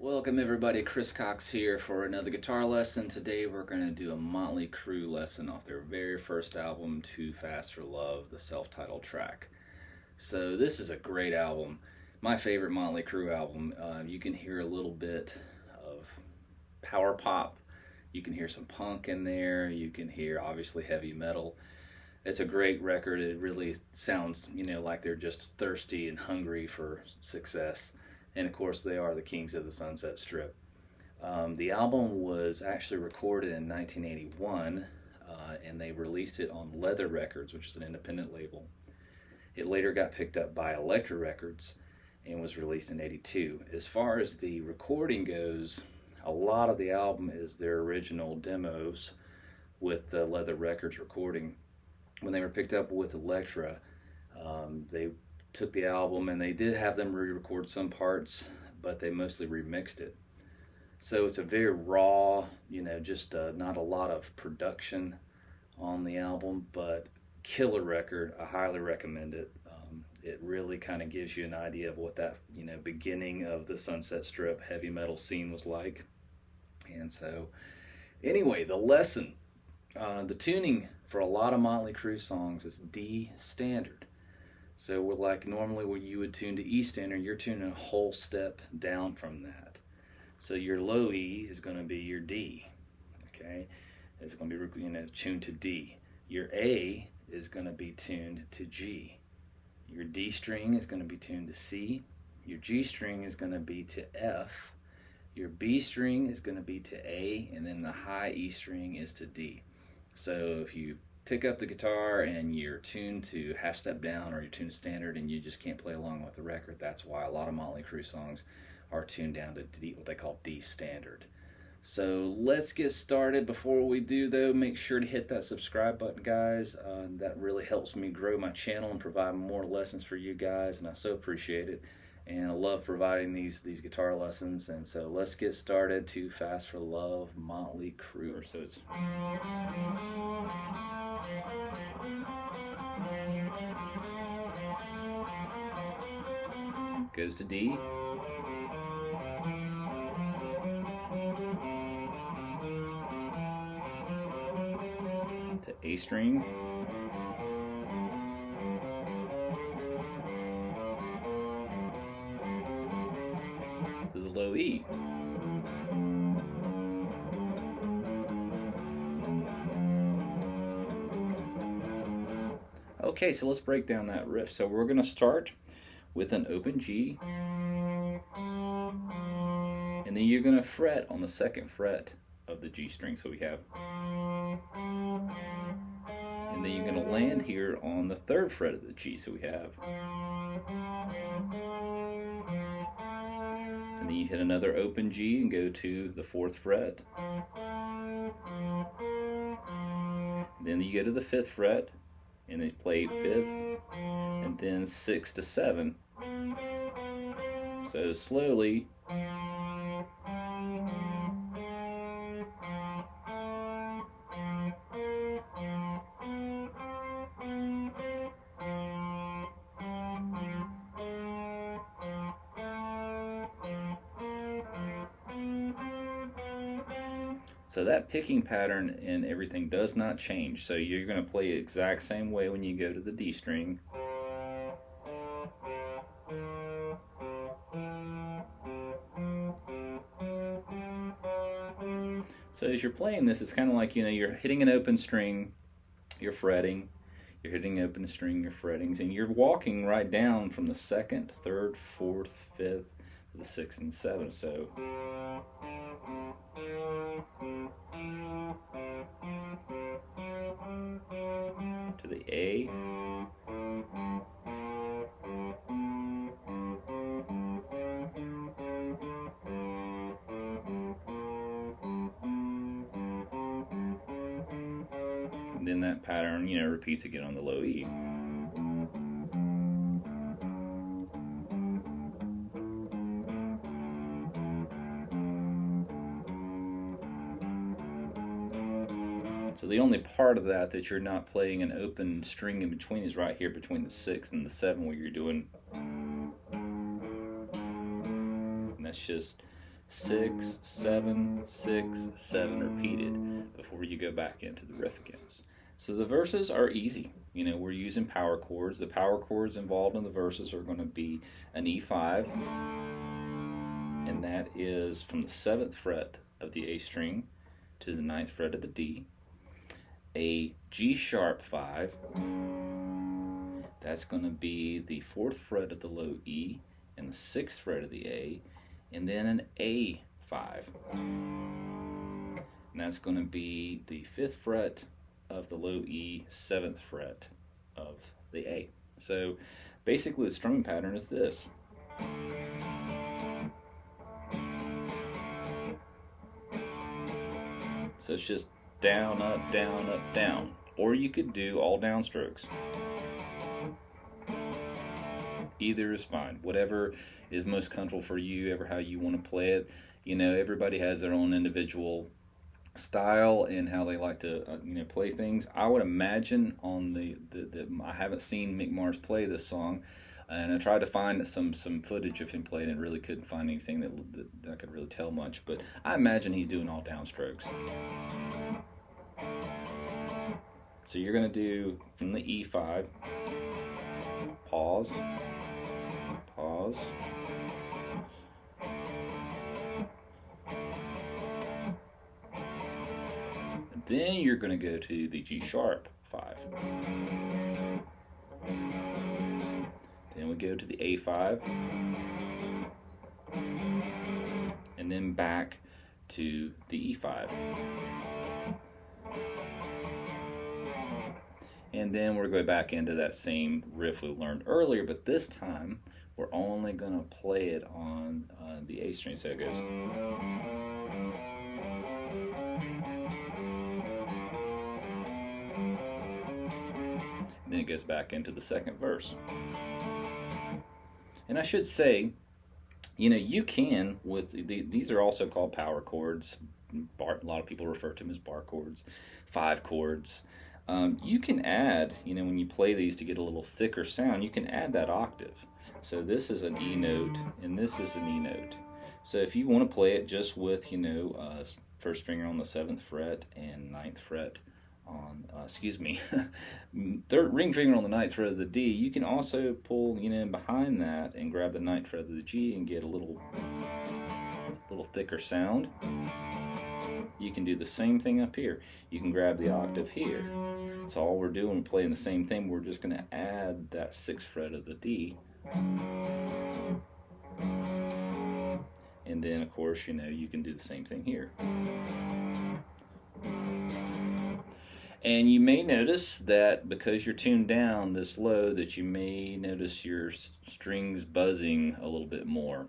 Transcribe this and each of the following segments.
Welcome everybody, Chris Cox here for another guitar lesson. Today we're going to do a Motley Crue lesson off their very first album, Too Fast for Love, the self-titled track. So this is a great album, my favorite Motley Crue album. You can hear a little bit of power pop, you can hear some punk in there, you can hear obviously heavy metal. It's a great record. It really sounds, like they're just thirsty and hungry for success. And of course, they are the kings of the Sunset Strip. The album was actually recorded in 1981, and they released it on Leather Records, which is an independent label. It later got picked up by Elektra Records and was released in '82. As far as the recording goes, a lot of the album is their original demos with the Leather Records recording. When they were picked up with Elektra, they took the album and they did have them re-record some parts, but they mostly remixed it. So it's a very raw, just not a lot of production on the album, but killer record. I highly recommend it. It really kind of gives you an idea of what that, beginning of the Sunset Strip heavy metal scene was like. And so, anyway, the lesson, the tuning for a lot of Motley Crue songs is D standard. So we're like normally when you would tune to E standard, you're tuning a whole step down from that. So your low E is going to be your D, okay? It's going to be tuned to D. Your A is going to be tuned to G. Your D string is going to be tuned to C. Your G string is going to be to F. Your B string is going to be to A, and then the high E string is to D. So if you pick up the guitar and you're tuned to half step down or you're tuned to standard and you just can't play along with the record, that's why a lot of Motley Crue songs are tuned down to D, what they call D standard. So let's get started. Before we do though, make sure to hit that subscribe button, guys. That really helps me grow my channel and provide more lessons for you guys, and I so appreciate it. And I love providing these guitar lessons. And so let's get started. Too Fast for Love, Motley Crue. So it's goes to D, to A string, to the low E, okay, so let's break down that riff. So we're going to start with an open G, and then you're going to fret on the second fret of the G string. So we have, and then you're going to land here on the third fret of the G. So we have, and then you hit another open G and go to the fourth fret. Then you go to the fifth fret and then play fifth and then 6 to 7. So slowly, so that picking pattern and everything does not change. So you're going to play the exact same way when you go to the D string. So as you're playing this, it's kind of like, you're hitting an open string, you're fretting, you're hitting an open string, you're fretting, and you're walking right down from the second, third, fourth, fifth, to the sixth and seventh. So to the A, and then that pattern, repeats again on the low E. So the only part of that you're not playing an open string in between is right here between the 6 and the 7, where you're doing, and that's just 6, 7, 6, 7 repeated before you go back into the riff again. So the verses are easy. You know, we're using power chords. The power chords involved in the verses are going to be an E5, and that is from the 7th fret of the A string to the 9th fret of the D. A G sharp 5, that's going to be the 4th fret of the low E and the 6th fret of the A, and then an A5. And that's going to be the 5th fret of the low E, 7th fret of the A. So basically the strumming pattern is this. So it's just down, up, down, up, down. Or you could do all downstrokes. Either is fine. Whatever is most comfortable for you, ever how you want to play it. You know, everybody has their own individual style and how they like to play things. I would imagine on the I haven't seen Mick Mars play this song, and I tried to find some footage of him playing and really couldn't find anything that I could really tell much, but I imagine he's doing all downstrokes. So you're going to do from the E5, pause, pause, and then you're going to go to the G sharp 5. Then we go to the A5, and then back to the E5. And then we're going back into that same riff we learned earlier, but this time we're only going to play it on the A string. So it goes. And then it goes back into the second verse. And I should say, you know, you can, with these are also called power chords. A lot of people refer to them as bar chords, 5 chords. You can add, you know, when you play these to get a little thicker sound, you can add that octave. So this is an E note, and this is an E note. So if you want to play it just with, you know, first finger on the 7th fret and 9th fret on, third ring finger on the 9th fret of the D, you can also pull, you know, behind that and grab the 9th fret of the G and get a little thicker sound. You can do the same thing up here. You can grab the octave here. So all we're doing, playing the same thing, we're just going to add that 6th fret of the D. And then, of course, you know, you can do the same thing here. And you may notice that because you're tuned down this low, that you may notice your strings buzzing a little bit more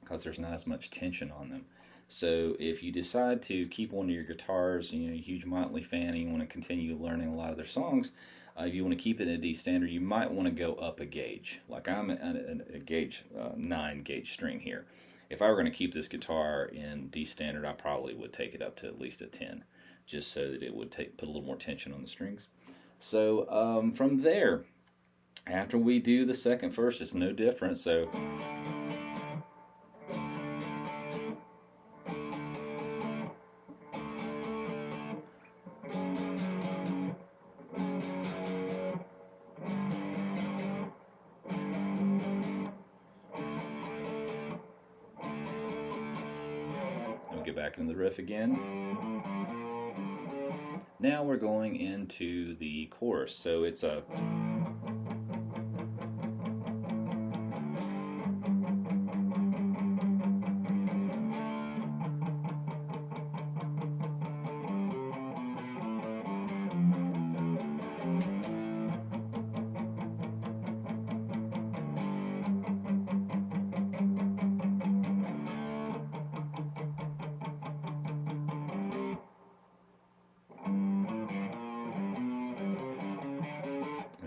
because there's not as much tension on them. So if you decide to keep one of your guitars, you know, a huge Motley fan, and you want to continue learning a lot of their songs, if you want to keep it in a D standard, you might want to go up a gauge. Like I'm at a gauge 9 gauge string here. If I were going to keep this guitar in D standard, I probably would take it up to at least a 10, just so that it would put a little more tension on the strings. So from there, after we do the second verse, it's no different. So get back into the riff again. Now we're going into the chorus. So it's a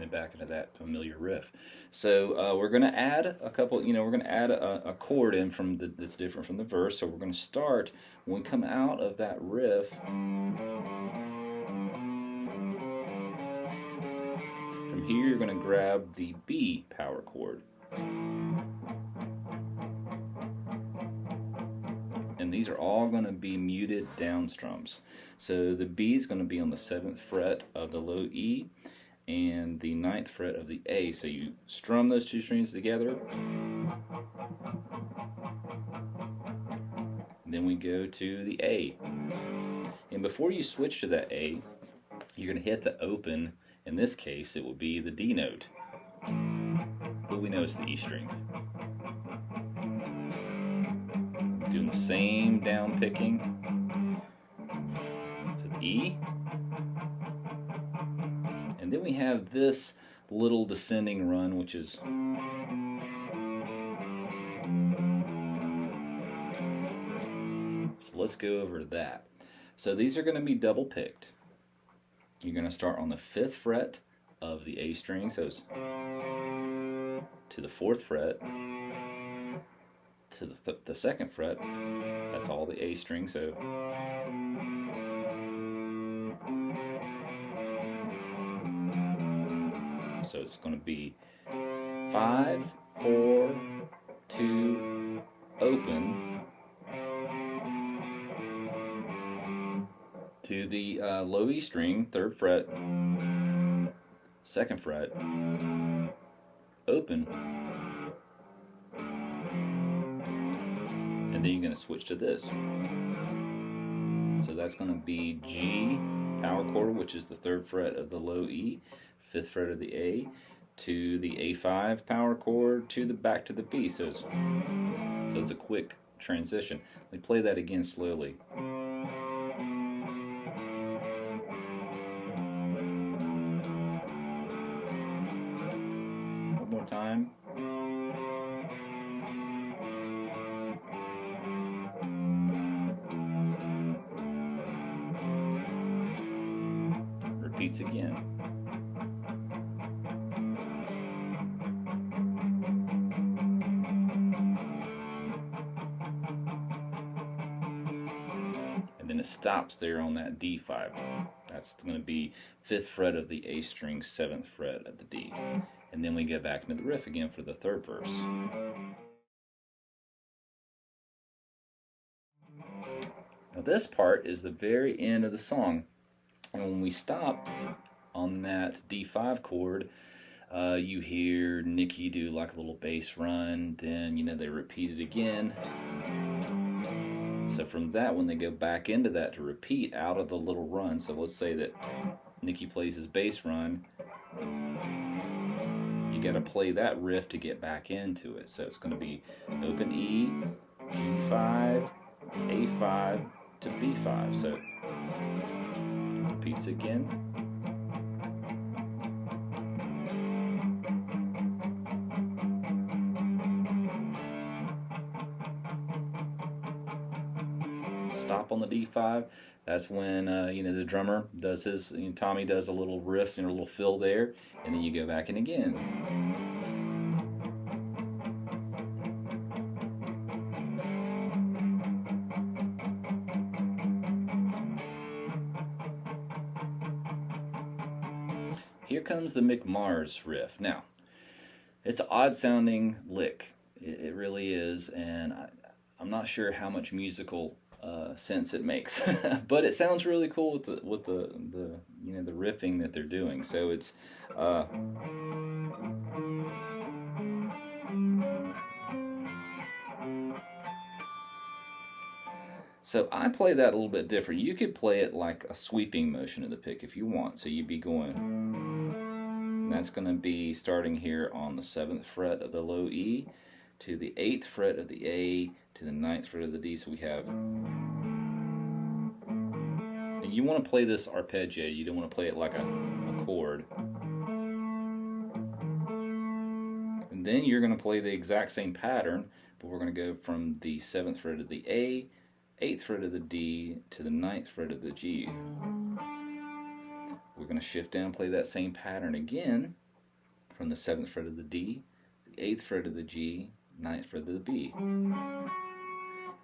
back into that familiar riff. So we're going to add a couple, we're going to add a chord in from that's different from the verse. So we're going to start, when we come out of that riff, from here you're going to grab the B power chord. these are all going to be muted down strums. So the B is going to be on the 7th fret of the low E and the 9th fret of the A. So you strum those two strings together. And then we go to the A. And before you switch to that A, you're going to hit the open. In this case, it will be the D note. But we know it's the E string. Doing the same down picking to the E. And then we have this little descending run, which is so let's go over that. So these are going to be double picked. You're going to start on the 5th fret of the A string, so it's to the 4th fret, to the 2nd fret. That's all the A string. So it's going to be 5, 4, 2, open to the low E string, 3rd fret, 2nd fret, open, and then you're going to switch to this. So that's going to be G power chord, which is the 3rd fret of the low E, 5th fret of the A, to the A5 power chord, to the back to the B. So it's a quick transition. Let me play that again slowly. One more time. Repeats again. And then it stops there on that D5. That's going to be 5th fret of the A string, 7th fret of the D. And then we get back into the riff again for the 3rd verse. Now this part is the very end of the song. And when we stop on that D5 chord, you hear Nikki do like a little bass run, then they repeat it again. So from that, when they go back into that to repeat out of the little run, so let's say that Nikki plays his bass run, you got to play that riff to get back into it. So it's going to be open E, G5, A5 to B5. So repeats again. Stop on the D5. That's when the drummer does his. Tommy does a little riff and a little fill there, and then you go back in again. Here comes the McMars riff. Now, it's an odd sounding lick. It really is, and I'm not sure how much musical sense it makes, but it sounds really cool with the riffing that they're doing. So it's so I play that a little bit different. You could play it like a sweeping motion of the pick if you want. So you'd be going, and that's going to be starting here on the 7th fret of the low E to the 8th fret of the A to the 9th fret of the D. So we have, and you want to play this arpeggiated. You don't want to play it like a chord. And then you're going to play the exact same pattern, but we're going to go from the 7th fret of the A, 8th fret of the D to the 9th fret of the G. We're going to shift down, play that same pattern again from the 7th fret of the D, the 8th fret of the G, 9th fret of the B.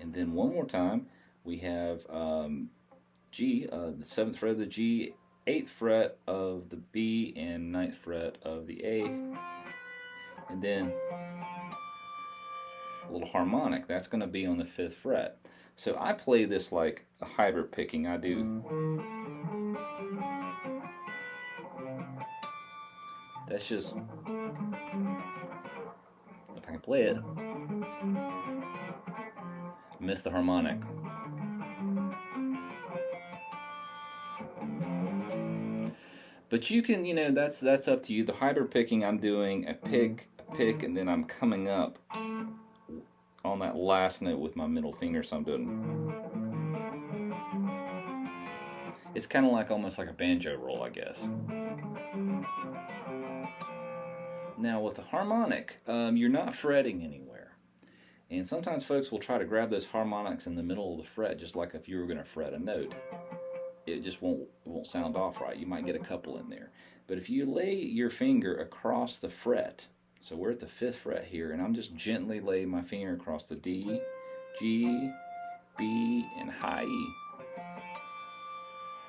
And then one more time, we have G, the 7th fret of the G, 8th fret of the B, and 9th fret of the A. And then a little harmonic, that's going to be on the 5th fret. So I play this like a hybrid picking. I do. That's just, if I can play it, miss the harmonic. But you can, you know, that's up to you. The hybrid picking, I'm doing a pick, and then I'm coming up on that last note with my middle finger, so I'm doing. It's kind of like almost like a banjo roll, I guess. Now with the harmonic, you're not fretting anywhere. And sometimes folks will try to grab those harmonics in the middle of the fret, just like if you were going to fret a note. It just won't sound off right. You might get a couple in there. But if you lay your finger across the fret, so we're at the 5th fret here, and I'm just gently laying my finger across the D, G, B, and high E.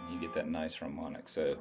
And you get that nice harmonic. So